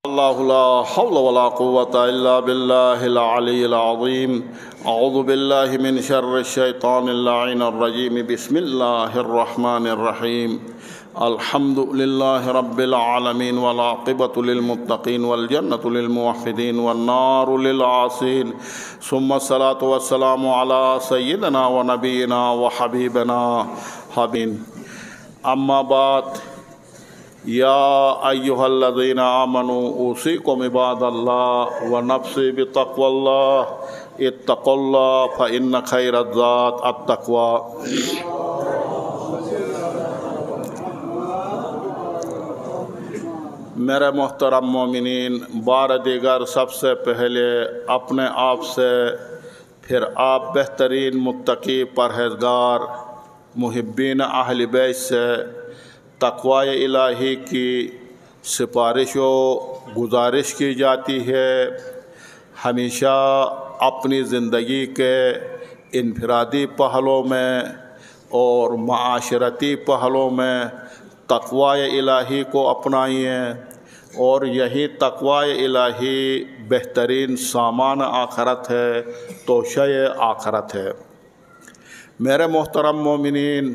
اللہ لا حول ولا قوة الا باللہ العلی العظیم اعوذ باللہ من شر الشیطان اللعین الرجیم بسم اللہ الرحمن الرحیم الحمد للہ رب العالمین والعاقبۃ للمتقین والجنۃ للموحدین والنار للعاصین ثم الصلاة والسلام علی سیدنا ونبینا وحبیبنا حبین اما بعد یا ایہا الذین آمنوا اوصیکم عباد اللہ ونفسی بتقوی اللہ اتقوا اللہ فإن خیر الزاد التقوی۔ میرے محترم مومنین، بار دیگر سب سے پہلے اپنے آپ سے، پھر آپ بہترین متقی پرہیزگار محبین اہل بیت سے تقوی الہی کی سفارش و گزارش کی جاتی ہے۔ ہمیشہ اپنی زندگی کے انفرادی پہلو میں اور معاشرتی پہلو میں تقوی الہی کو اپنائیے، اور یہی تقوی الہی بہترین سامان آخرت ہے، توشہ آخرت ہے۔ میرے محترم مومنین،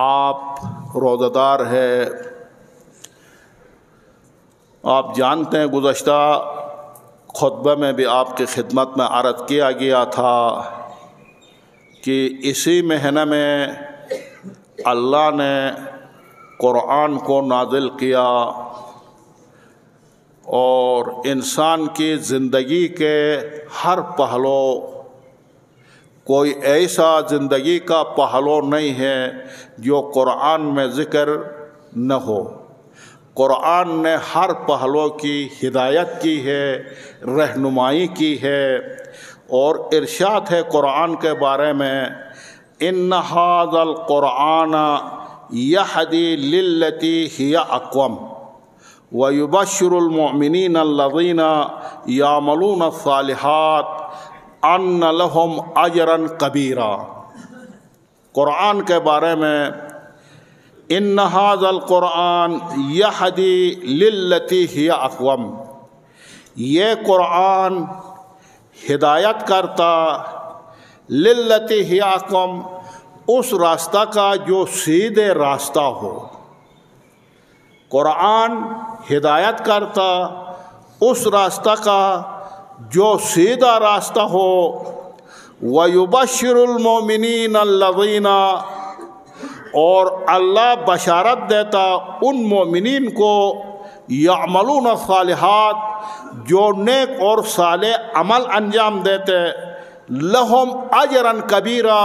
آپ روزہ دار ہے، آپ جانتے ہیں گزشتہ خطبہ میں بھی آپ کی خدمت میں عرض کیا گیا تھا کہ اسی مہینے میں اللہ نے قرآن کو نازل کیا اور انسان کی زندگی کے ہر پہلو، کوئی ایسا زندگی کا پہلو نہیں ہے جو قرآن میں ذکر نہ ہو۔ قرآن نے ہر پہلو کی ہدایت کی ہے، رہنمائی کی ہے، اور ارشاد ہے قرآن کے بارے میں ان ھذا القرآن یہدی للتی ہی اقوم ویبشر المؤمنین الذین یعملون الصالحات ان لہم اجرا کبیرا۔ قرآن کے بارے میں ان ھذا القرآن یہدی للتی ہی اقوم، یہ قرآن ہدایت کرتا للتی ہی اقوم، اس راستہ کا جو سیدھے راستہ ہو۔ قرآن ہدایت کرتا اس راستہ کا جو سیدھا راستہ ہو۔ وَيُبَشِّرُ الْمُؤْمِنِينَ الَّذِينَ، اور اللہ بشارت دیتا ان مومنین کو یعملون الصالحات، جو نیک اور صالح عمل انجام دیتے، لہم اجرا کبیرا،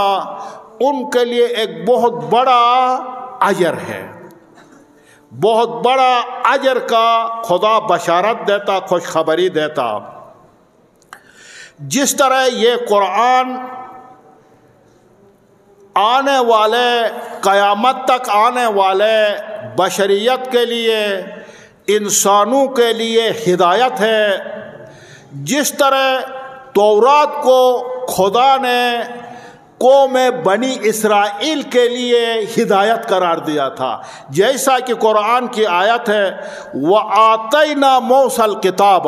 ان کے لیے ایک بہت بڑا اجر ہے، بہت بڑا اجر کا خدا بشارت دیتا، خوشخبری دیتا۔ جس طرح یہ قرآن آنے والے، قیامت تک آنے والے بشریت کے لیے، انسانوں کے لیے ہدایت ہے، جس طرح تورات کو خدا نے قوم بنی اسرائیل کے لیے ہدایت قرار دیا تھا، جیسا کہ قرآن کی آیت ہے وَآتَيْنَا مُوسَى الْكِتَابَ،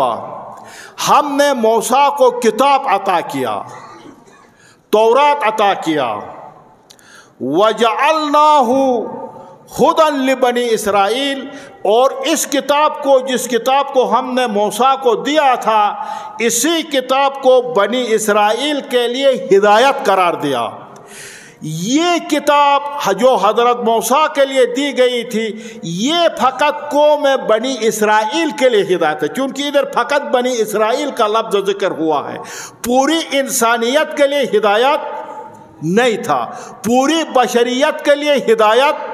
ہم نے موسیٰ کو کتاب عطا کیا، تورات عطا کیا۔ وَجَعَلْنَاهُ هُدًى لِبَنِي اسرائیل، اور اس کتاب کو، جس کتاب کو ہم نے موسیٰ کو دیا تھا، اسی کتاب کو بنی اسرائیل کے لیے ہدایت قرار دیا۔ یہ کتاب جو حضرت موسیٰ کے لیے دی گئی تھی، یہ فقط قوم بنی اسرائیل کے لیے ہدایت ہے، چونکہ ادھر فقط بنی اسرائیل کا لفظ ذکر ہوا ہے، پوری انسانیت کے لیے ہدایت نہیں تھا، پوری بشریت کے لیے ہدایت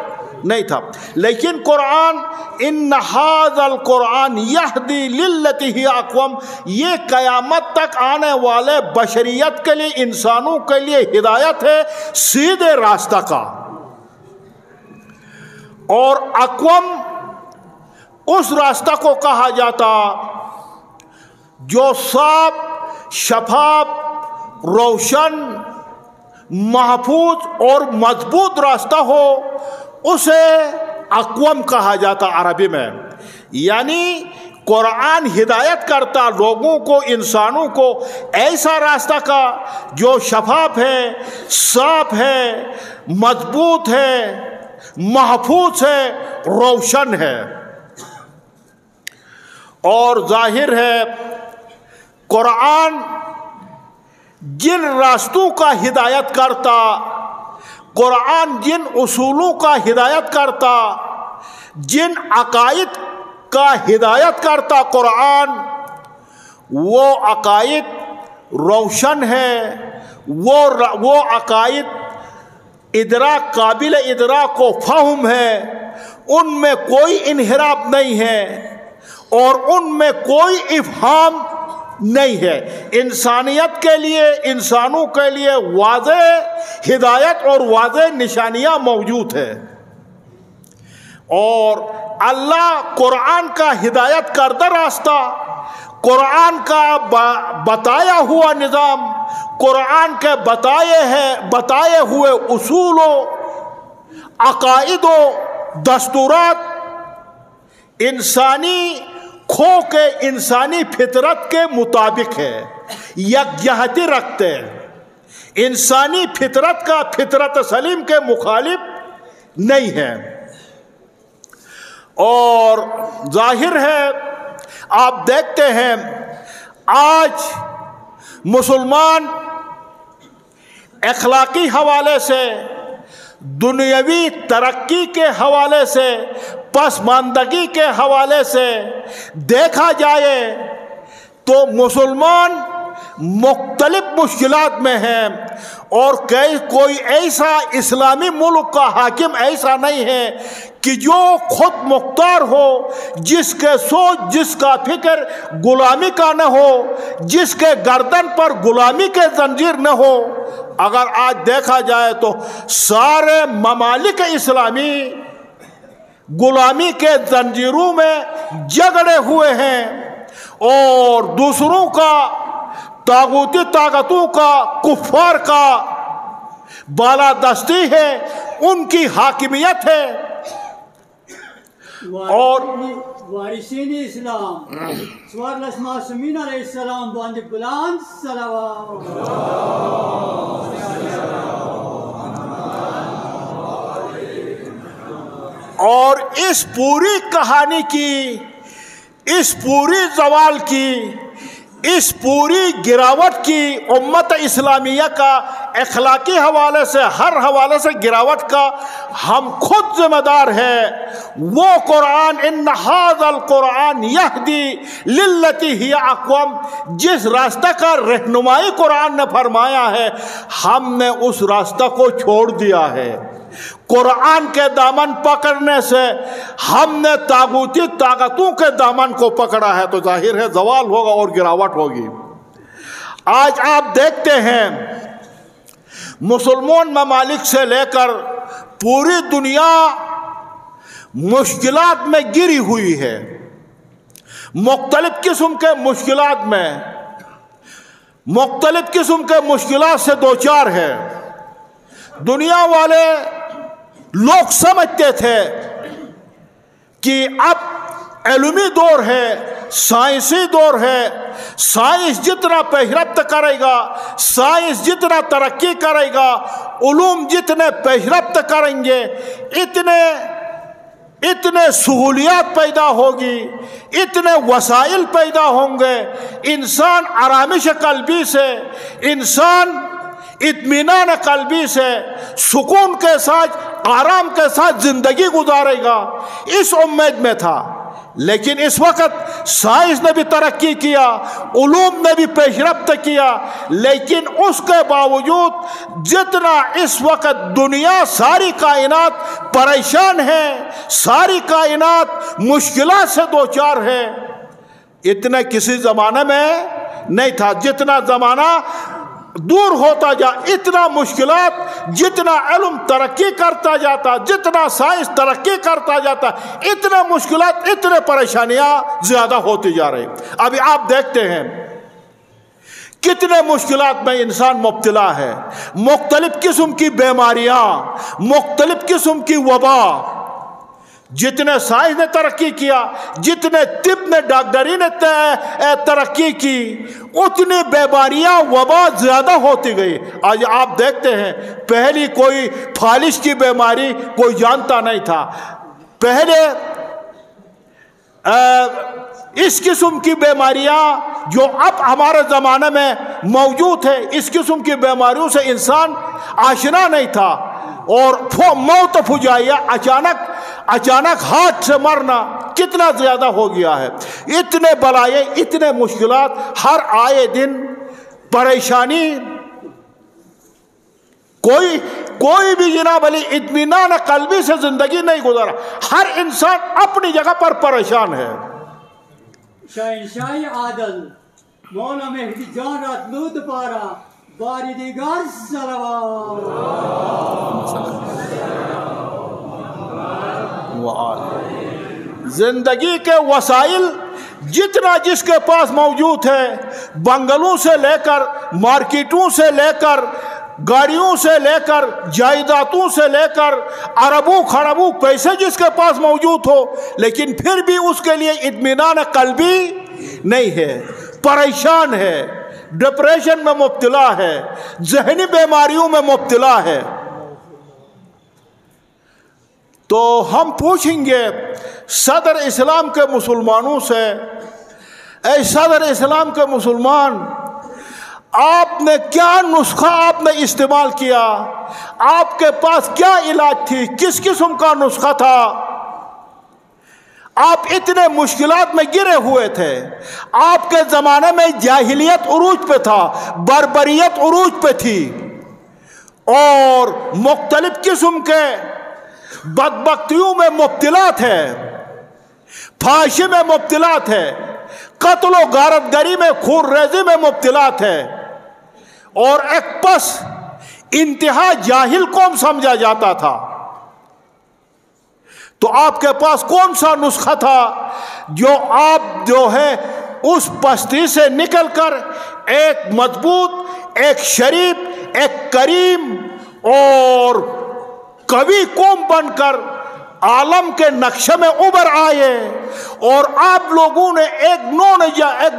نہیں تھا۔ لیکن قرآن ان ھذا القرآن یہدی للتی ہی اقوم، یہ قیامت تک آنے والے بشریت کے لیے، انسانوں کے لیے ہدایت ہے، سیدھے راستہ کا۔ اور اقوم اس راستہ کو کہا جاتا جو صاف، شفاف، روشن، محفوظ اور مضبوط راستہ ہو، اسے اقوم کہا جاتا عربی میں۔ یعنی قرآن ہدایت کرتا لوگوں کو، انسانوں کو ایسا راستہ کا جو شفاف ہے، صاف ہے، مضبوط ہے، محفوظ ہے، روشن ہے۔ اور ظاہر ہے قرآن جن راستوں کا ہدایت کرتا، قرآن جن اصولوں کا ہدایت کرتا، جن عقائد کا ہدایت کرتا قرآن، وہ عقائد روشن ہے، وہ عقائد ادراک، قابل ادراک و فہم ہے، ان میں کوئی انحراف نہیں ہے اور ان میں کوئی ابہام نہیں ہے۔ انسانیت کے لیے، انسانوں کے لیے واضح ہدایت اور واضح نشانیاں موجود ہیں، اور اللہ قرآن کا ہدایت کردہ راستہ، قرآن کا بتایا ہوا نظام، قرآن کے بتائے ہوئے اصول و عقائد و دستورات انسانی کھو کے، انسانی فطرت کے مطابق ہے، یکجہتی رکھتے ہیں، انسانی فطرت کا، فطرت سلیم کے مخالف نہیں ہے۔ اور ظاہر ہے آپ دیکھتے ہیں آج مسلمان اخلاقی حوالے سے، دنیاوی ترقی کے حوالے سے، پسماندگی کے حوالے سے دیکھا جائے تو مسلمان مختلف مشکلات میں ہیں، اور کوئی ایسا اسلامی ملک کا حاکم ایسا نہیں ہے کہ جو خود مختار ہو، جس کے سوچ، جس کا فکر غلامی کا نہ ہو، جس کے گردن پر غلامی کے زنجیر نہ ہو۔ اگر آج دیکھا جائے تو سارے ممالک اسلامی غلامی کے زنجیروں میں جگڑے ہوئے ہیں، اور دوسروں کا، طاغوتی طاقتوں کا، کفار کا بالادستی ہے، ان کی حاکمیت ہے۔ اور وارثین اسلام سوارلس معصومین علیہ السلام باندې بلند صلوات۔ اور اس پوری کہانی کی، اس پوری زوال کی، اس پوری گراوٹ کی، امت اسلامیہ کا اخلاقی حوالے سے، ہر حوالے سے گراوٹ کا ہم خود ذمہ دار ہیں۔ وہ قرآن، ان ھذا القرآن یہدی للتی ہی اقوم، جس راستہ کا رہنمائی قرآن نے فرمایا ہے، ہم نے اس راستہ کو چھوڑ دیا ہے۔ قرآن کے دامن پکڑنے سے ہم نے طاغوتی طاقتوں کے دامن کو پکڑا ہے، تو ظاہر ہے زوال ہوگا اور گراوٹ ہوگی۔ آج آپ دیکھتے ہیں مسلمان ممالک سے لے کر پوری دنیا مشکلات میں گری ہوئی ہے، مختلف قسم کے مشکلات میں، مختلف قسم کے مشکلات سے دوچار ہے۔ دنیا والے لوگ سمجھتے تھے کہ اب علمی دور ہے، سائنسی دور ہے، سائنس جتنا پیشرفت کرے گا، سائنس جتنا ترقی کرے گا، علوم جتنے پیشرفت کریں گے، اتنے سہولیات پیدا ہوگی، اتنے وسائل پیدا ہوں گے، انسان آرامش قلبی سے، انسان اطمینان قلبی سے، سکون کے ساتھ، آرام کے ساتھ زندگی گزارے گا، اس امید میں تھا۔ لیکن اس وقت سائنس نے بھی ترقی کیا، علوم نے بھی پیشرفت کیا، لیکن اس کے باوجود جتنا اس وقت دنیا، ساری کائنات پریشان ہے، ساری کائنات مشکلات سے دوچار ہے، اتنا کسی زمانے میں نہیں تھا۔ جتنا زمانہ دور ہوتا جا، اتنا مشکلات، جتنا علم ترقی کرتا جاتا، جتنا سائنس ترقی کرتا جاتا، اتنا مشکلات، اتنے پریشانیاں زیادہ ہوتی جا رہی۔ ابھی آپ دیکھتے ہیں کتنے مشکلات میں انسان مبتلا ہے، مختلف قسم کی بیماریاں، مختلف قسم کی وبا، جتنے سائنس نے ترقی کیا، جتنے طب نے، ڈاکٹری نے ترقی کی، اتنی بیماریاں، وبا زیادہ ہوتی گئی۔ آج آپ دیکھتے ہیں پہلی کوئی فالج کی بیماری کوئی جانتا نہیں تھا، پہلے اس قسم کی بیماریاں جو اب ہمارے زمانے میں موجود ہے، اس قسم کی بیماریوں سے انسان آشنا نہیں تھا، اور موت فجائیہ، اچانک ہاتھ سے مرنا کتنا زیادہ ہو گیا ہے۔ اتنے بلائے، اتنے مشکلات، ہر آئے دن پریشانی، کوئی بھی جناب علی اطمینان قلبی سے زندگی نہیں گزارا، ہر انسان اپنی جگہ پر پریشان ہے۔ شاہنشاہ عادل مولا مہدی جان رات پارا باری دیگر صلوات۔ زندگی کے وسائل جتنا جس کے پاس موجود ہے، بنگلوں سے لے کر، مارکیٹوں سے لے کر، گاڑیوں سے لے کر، جائیدادوں سے لے کر، اربوں خربوں پیسے جس کے پاس موجود ہو، لیکن پھر بھی اس کے لیے اطمینان قلبی نہیں ہے، پریشان ہے، ڈپریشن میں مبتلا ہے، ذہنی بیماریوں میں مبتلا ہے۔ تو ہم پوچھیں گے صدر اسلام کے مسلمانوں سے، اے صدر اسلام کے مسلمان، آپ نے کیا نسخہ آپ نے استعمال کیا؟ آپ کے پاس کیا علاج تھی؟ کس قسم کا نسخہ تھا؟ آپ اتنے مشکلات میں گرے ہوئے تھے، آپ کے زمانے میں جاہلیت عروج پہ تھا، بربریت عروج پہ تھی، اور مختلف قسم کے بدبختیوں میں مبتلا تھے، پھانسی میں مبتلا تھے، قتل و غارت گری میں، خون ریزی میں مبتلا تھے، اور ایک پس انتہا جاہل قوم سمجھا جاتا تھا۔ تو آپ کے پاس کون سا نسخہ تھا جو آپ جو ہے اس پستی سے نکل کر ایک مضبوط، ایک شریف، ایک کریم اور قوی قوم بن کر عالم کے نقشے میں ابھر آئے، اور آپ لوگوں نے ایک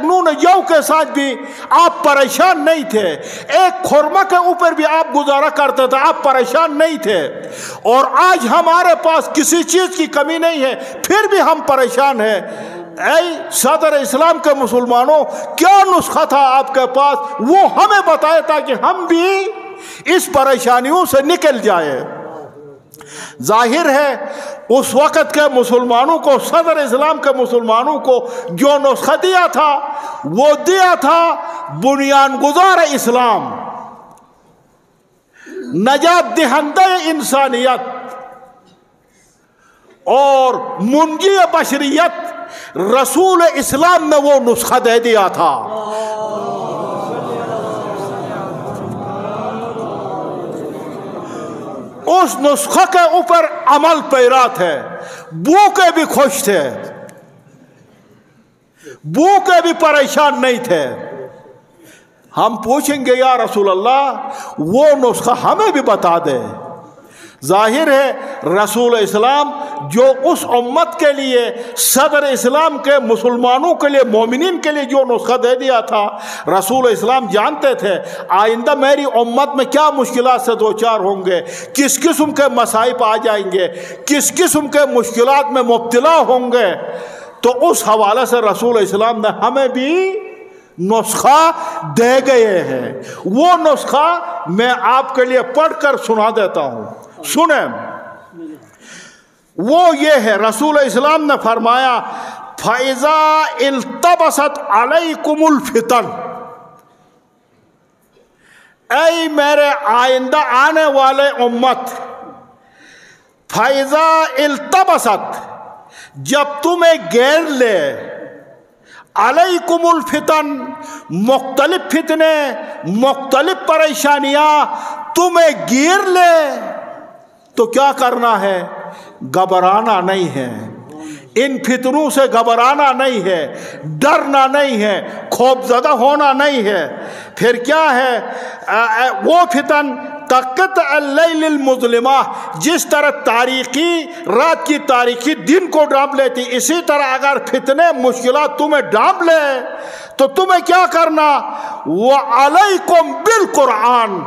نون جو کے ساتھ بھی آپ پریشان نہیں تھے، ایک خرما کے اوپر بھی آپ گزارا کرتے تھے، آپ پریشان نہیں تھے، اور آج ہمارے پاس کسی چیز کی کمی نہیں ہے پھر بھی ہم پریشان ہیں۔ اے صدر اسلام کے مسلمانوں، کیا نسخہ تھا آپ کے پاس؟ وہ ہمیں بتائے تاکہ ہم بھی اس پریشانیوں سے نکل جائے۔ ظاہر ہے اس وقت کے مسلمانوں کو، صدر اسلام کے مسلمانوں کو جو نسخہ دیا تھا وہ دیا تھا بنیان گزار اسلام، نجات دہندہ انسانیت اور منجی بشریت، رسول اسلام نے وہ نسخہ دے دیا تھا۔ اس نسخہ کے اوپر عمل پیرا تھے، بھوکے بھی خوش تھے، بھوکے بھی پریشان نہیں تھے۔ ہم پوچھیں گے یا رسول اللہ وہ نسخہ ہمیں بھی بتا دے۔ ظاہر ہے رسول اسلام جو اس امت کے لیے، صدر اسلام کے مسلمانوں کے لیے، مومنین کے لیے جو نسخہ دے دیا تھا، رسول اسلام جانتے تھے آئندہ میری امت میں کیا مشکلات سے دوچار ہوں گے، کس قسم کے مصائب آ جائیں گے، کس قسم کے مشکلات میں مبتلا ہوں گے۔ تو اس حوالے سے رسول اسلام نے ہمیں بھی نسخہ دے گئے ہیں۔ وہ نسخہ میں آپ کے لیے پڑھ کر سنا دیتا ہوں، سنیں۔ وہ یہ ہے، رسول اسلام نے فرمایا فَإِذَا الْتَبَسَتْ عَلَيْكُمُ الْفِتَنُ، اے میرے آئندہ آنے والے امت، فَإِذَا الْتَبَسَتْ، جب تمہیں گھیر لے، علیکم الفتن، مختلف فتنے، مختلف پریشانیاں تمہیں گھیر لے، تو کیا کرنا ہے؟ گھبرانا نہیں ہے، ان فتنوں سے گھبرانا نہیں ہے، ڈرنا نہیں ہے، خوف زدہ ہونا نہیں ہے۔ پھر کیا ہے؟ وہ فتن کقطع اللیل المظلمہ، جس طرح تاریکی رات کی تاریکی دن کو ڈھانپ لیتی، اسی طرح اگر فتنے مشکلات تمہیں ڈھانپ لے تو تمہیں کیا کرنا؟ وعلیکم بالقرآن،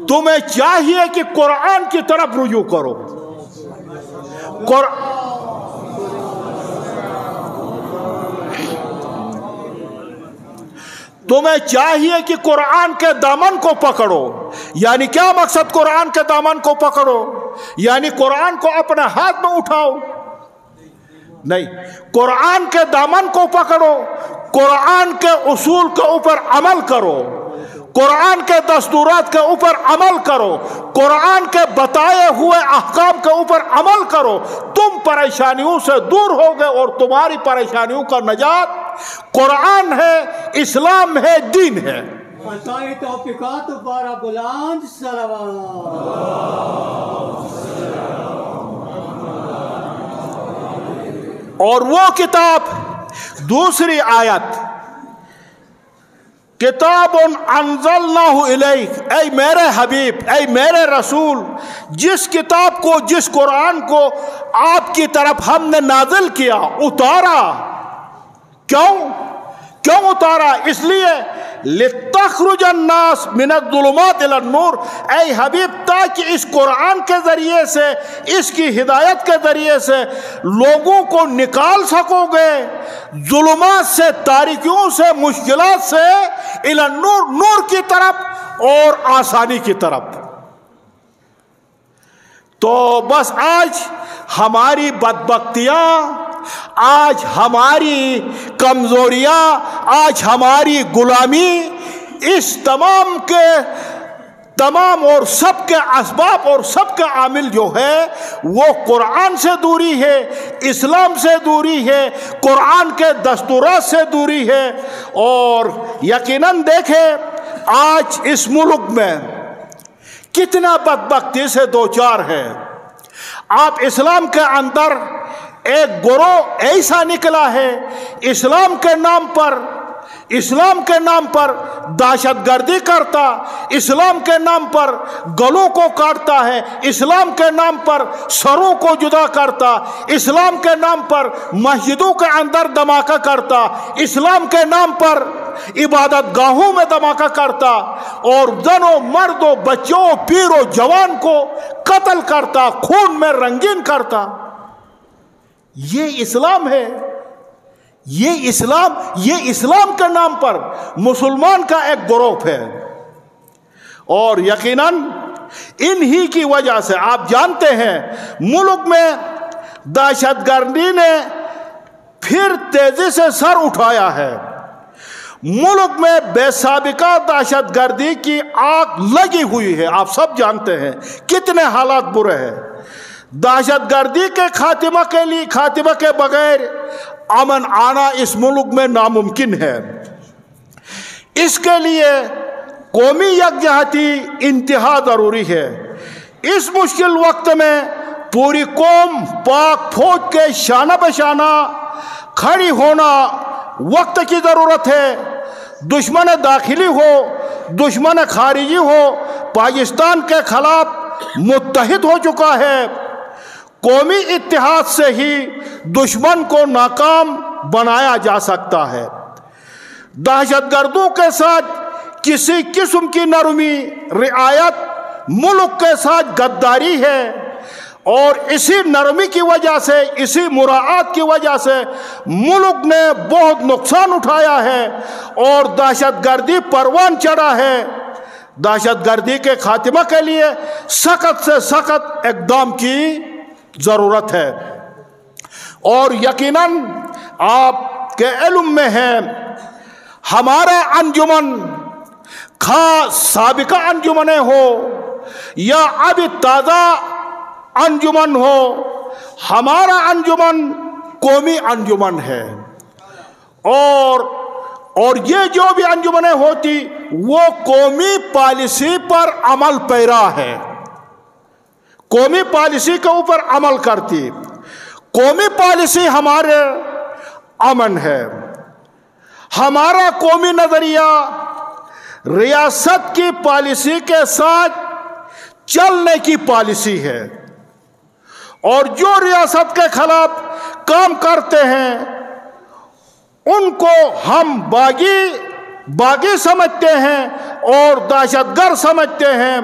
تمہیں چاہیے کہ قرآن کی طرف رجوع کرو۔ تمہیں چاہیے کہ قرآن کے دامن کو پکڑو۔ یعنی کیا مقصد قرآن کے دامن کو پکڑو؟ یعنی قرآن کو اپنے ہاتھ میں اٹھاؤ نہیں، قرآن کے دامن کو پکڑو، قرآن کے اصول کے اوپر عمل کرو، قرآن کے دستورات کے اوپر عمل کرو، قرآن کے بتائے ہوئے احکام کے اوپر عمل کرو، تم پریشانیوں سے دور ہوگے اور تمہاری پریشانیوں کا نجات قرآن ہے، اسلام ہے، دین ہے۔ عطائے توفیقات بارہ بلند صلوات۔ اور وہ کتاب، دوسری آیت، کتاب انزلناہ الیک، اے میرے حبیب، اے میرے رسول، جس کتاب کو، جس قرآن کو آپ کی طرف ہم نے نازل کیا، اتارا۔ کیوں اتارا؟ اس لیے لتخرج الناس من الظلمات الى النور، اے حبیب، تاکہ اس قرآن کے ذریعے سے، اس کی ہدایت کے ذریعے سے لوگوں کو نکال سکو گے ظلمات سے، تاریکیوں سے، مشکلات سے، الى النور، نور کی طرف اور آسانی کی طرف۔ تو بس آج ہماری بدبختیاں، آج ہماری کمزوریاں، آج ہماری غلامی، اس تمام کے تمام اور سب کے اسباب اور سب کے عامل جو ہے وہ قرآن سے دوری ہے، اسلام سے دوری ہے، قرآن کے دستورات سے دوری ہے۔ اور یقیناً دیکھیں آج اس ملک میں کتنا بدبختی سے دوچار ہے۔ آپ اسلام کے اندر ایک گروہ ایسا نکلا ہے، اسلام کے نام پر دہشت گردی کرتا، اسلام کے نام پر گلوں کو کاٹتا ہے، اسلام کے نام پر سروں کو جدا کرتا، اسلام کے نام پر مسجدوں کے اندر دھماکہ کرتا، اسلام کے نام پر عبادت گاہوں میں دھماکہ کرتا، اور زنوں، مردوں، بچوں، پیروں، جوان کو قتل کرتا، خون میں رنگین کرتا۔ یہ اسلام ہے، یہ اسلام کے نام پر مسلمان کا ایک گروہ ہے۔ اور یقیناً انہی کی وجہ سے آپ جانتے ہیں ملک میں دہشت گردی نے پھر تیزی سے سر اٹھایا ہے۔ ملک میں بے سابقہ دہشت گردی کی آگ لگی ہوئی ہے، آپ سب جانتے ہیں کتنے حالات برے ہیں۔ دہشت گردی کے خاتمہ کے بغیر امن آنا اس ملک میں ناممکن ہے۔ اس کے لیے قومی یکجہتی انتہا ضروری ہے۔ اس مشکل وقت میں پوری قوم پاک فوج کے شانہ بہ شانہ کھڑی ہونا وقت کی ضرورت ہے۔ دشمن داخلی ہو، دشمن خارجی ہو، پاکستان کے خلاف متحد ہو چکا ہے۔ قومی اتحاد سے ہی دشمن کو ناکام بنایا جا سکتا ہے۔ دہشت گردوں کے ساتھ کسی قسم کی نرمی رعایت ملک کے ساتھ غداری ہے، اور اسی نرمی کی وجہ سے، اسی مراعات کی وجہ سے ملک نے بہت نقصان اٹھایا ہے اور دہشت گردی پروان چڑھا ہے۔ دہشت گردی کے خاتمہ کے لیے سخت سے سخت اقدام کی ضرورت ہے۔ اور یقیناً آپ کے علم میں ہے ہمارا انجمن، خاص سابقہ انجمنیں ہو یا ابھی تازہ انجمن ہو، ہمارا انجمن قومی انجمن ہے، اور یہ جو بھی انجمنیں ہوتی وہ قومی پالیسی پر عمل پیرا ہے، قومی پالیسی کے اوپر عمل کرتی۔ قومی پالیسی ہمارے امن ہے۔ ہمارا قومی نظریہ ریاست کی پالیسی کے ساتھ چلنے کی پالیسی ہے، اور جو ریاست کے خلاف کام کرتے ہیں ان کو ہم باغی سمجھتے ہیں اور دہشت گرد سمجھتے ہیں،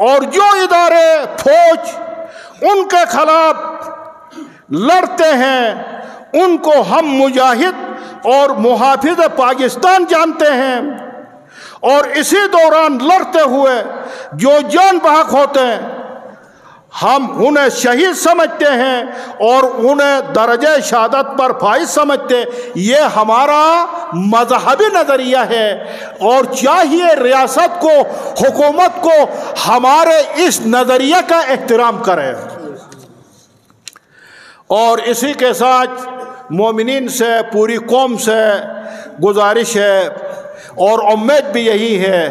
اور جو ادارے فوج ان کے خلاف لڑتے ہیں ان کو ہم مجاہد اور محافظ پاکستان جانتے ہیں، اور اسی دوران لڑتے ہوئے جو جان بحق ہوتے ہیں ہم انہیں شہید سمجھتے ہیں اور انہیں درجہ شہادت پر فائز سمجھتے ہیں۔ یہ ہمارا مذہبی نظریہ ہے، اور چاہیے ریاست کو، حکومت کو ہمارے اس نظریے کا احترام کرے۔ اور اسی کے ساتھ مومنین سے، پوری قوم سے گزارش ہے اور امید بھی یہی ہے،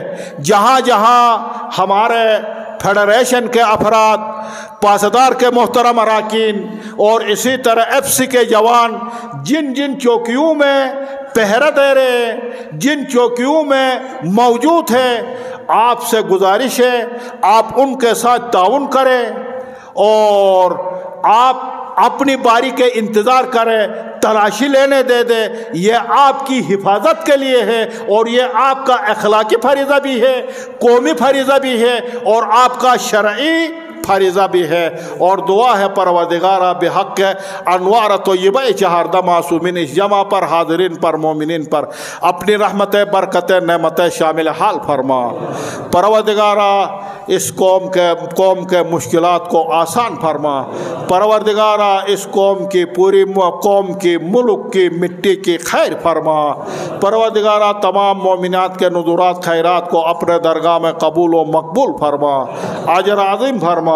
جہاں جہاں ہمارے فیڈریشن کے افراد، پاسدار کے محترم اراکین اور اسی طرح ایف سی کے جوان جن جن چوکیوں میں پہرہ دے رہے ہیں، جن چوکیوں میں موجود ہیں، آپ سے گزارش ہے آپ ان کے ساتھ تعاون کریں اور آپ اپنی باری کے انتظار کریں، تلاشی لینے دے دیں۔ یہ آپ کی حفاظت کے لیے ہے، اور یہ آپ کا اخلاقی فریضہ بھی ہے، قومی فریضہ بھی ہے، اور آپ کا شرعی فریضہ بھی ہے۔ اور دعا ہے پروردگارہ بحق انوار طیبہ چہاردہ معصومین اس جمع پر، حاضرین پر، مومنین پر اپنی رحمت برکت نعمت شامل حال فرما۔ پروردگارہ اس قوم کے مشکلات کو آسان فرما۔ پروردگارہ اس پوری قوم کی، ملک کی مٹی کی خیر فرما۔ پروردگارہ تمام مومنات کے نذورات خیرات کو اپنے درگاہ میں قبول و مقبول فرما، اجر عظیم فرما۔